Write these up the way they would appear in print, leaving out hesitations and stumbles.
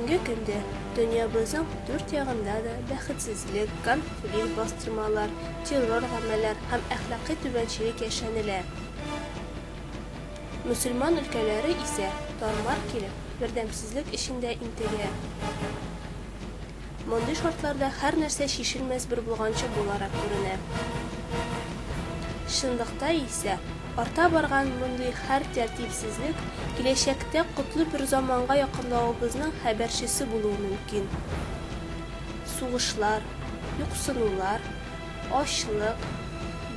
Бүгенге көндә дөньябызның дүрт ягында да бәхетсезлек, конфликт, бастырмалар, террор гамәлләр һәм әхлакый түбәнчелек яшәнелә. Мөселман өлкәләре исә тармар килеп, бердәмсезлек эшендә интегә. Мондый шартларда һәр нәрсә шишелмәс бер булганчы буларак күренә. Шундыйда исә арта барган мондый һәр тәртипсезлек киләчәктә котлы бер заманга якынлавыбызның хәбәрчесе булуы мөмкин. Сугышлар, юксынулар, ачлык,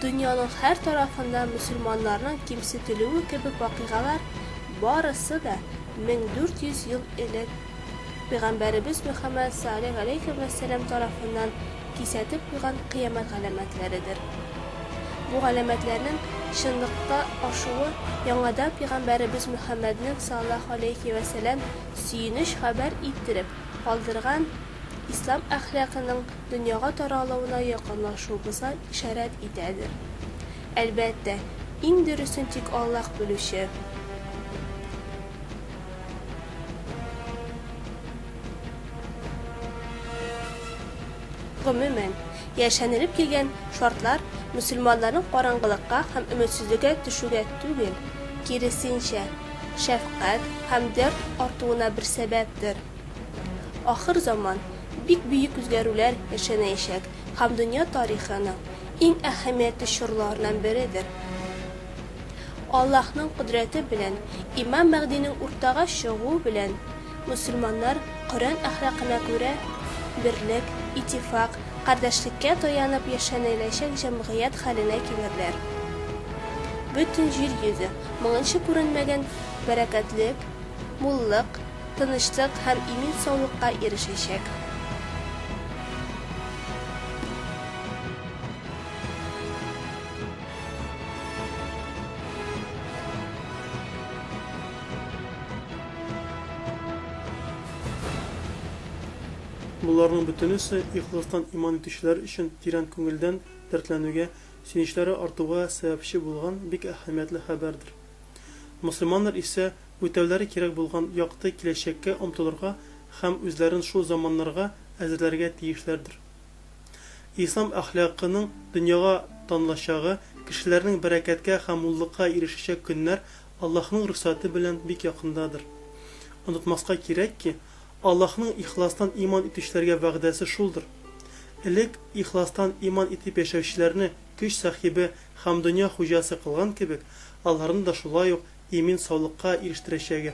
дөньяның һәр тарафында мөселманнарның кимсетелүе кебек вакыйгалар барысы да 1400 ел элек Пәйгамбәребез Мөхәммәд саллаллаһу алейхи ва сәллям тарафыннан кисәтеп куйган кыямәт галәмәтләридер. Бу галәмәтләрнең чынлыкка ашуы яңадан Пәйгамбәребез Мөхәммәднең саллаллаһу алейхи ва сәллям сөенеч хәбәр иттереп калдырган ислам әхлакының дөньяга таралуына якынлашуыбызга ишарәт итәдер. Әлбәттә, иң дөресен тик Аллаһ белүче. Гомумән, яшәнелеп килгән шартлар мөселманнарның караңгылыкка һәм өметсезлеккә төшүгә түгел, киресенчә, шәфкать һәм дәрт артуына бер сәбәптер. Ахыр заман бик бөек үзгәрүләр яшәнәчәк һәм дөнья тарихының иң әһәмиятле чорларыннан бередер. Аллаһның кодрәте белән, Имам Мәхдинең уртага чыгуы белән, мөселманнар Коръән әхлакына күрә берлек, иттифак, кардәшлеккә таянып яшәнәчәк җәмгыять хәленә килерләр. Бөтен җир йөзе моңынчы күренмәгән бәрәкәтлек, муллык, тынычлык һәм имин саулыкка ирешәчәк. Буларның бөтенесе ихластан иман итүчеләр өчен тирән күңелдән дәртләнүгә, сөенечләре артуга сәбәпче булган бик әһәмиятле хәбәрдер. Мөселманнар исә үтәүләре кирәк булган якты киләчәккә омтылырга һәм үзләрен шул заманнарга әзерләргә тиешләрдер. Ислам әхлакының дөньяга танылачагы, кешеләрнең бәрәкәткә һәм муллыкка ирешәчәк көннәр Аллаһның рөхсәте белән бик якындадыр. Онытмаска кирәк ки, Аллаһның ихластан иман итүчеләргә вәгъдәсе шулдыр. Элек ихластан иман итеп яшәүчеләрне көч сахибе һәм дөнья хуҗасы кылган кебек, аларны да шулай ук имин саулыкка ирештерәчәге.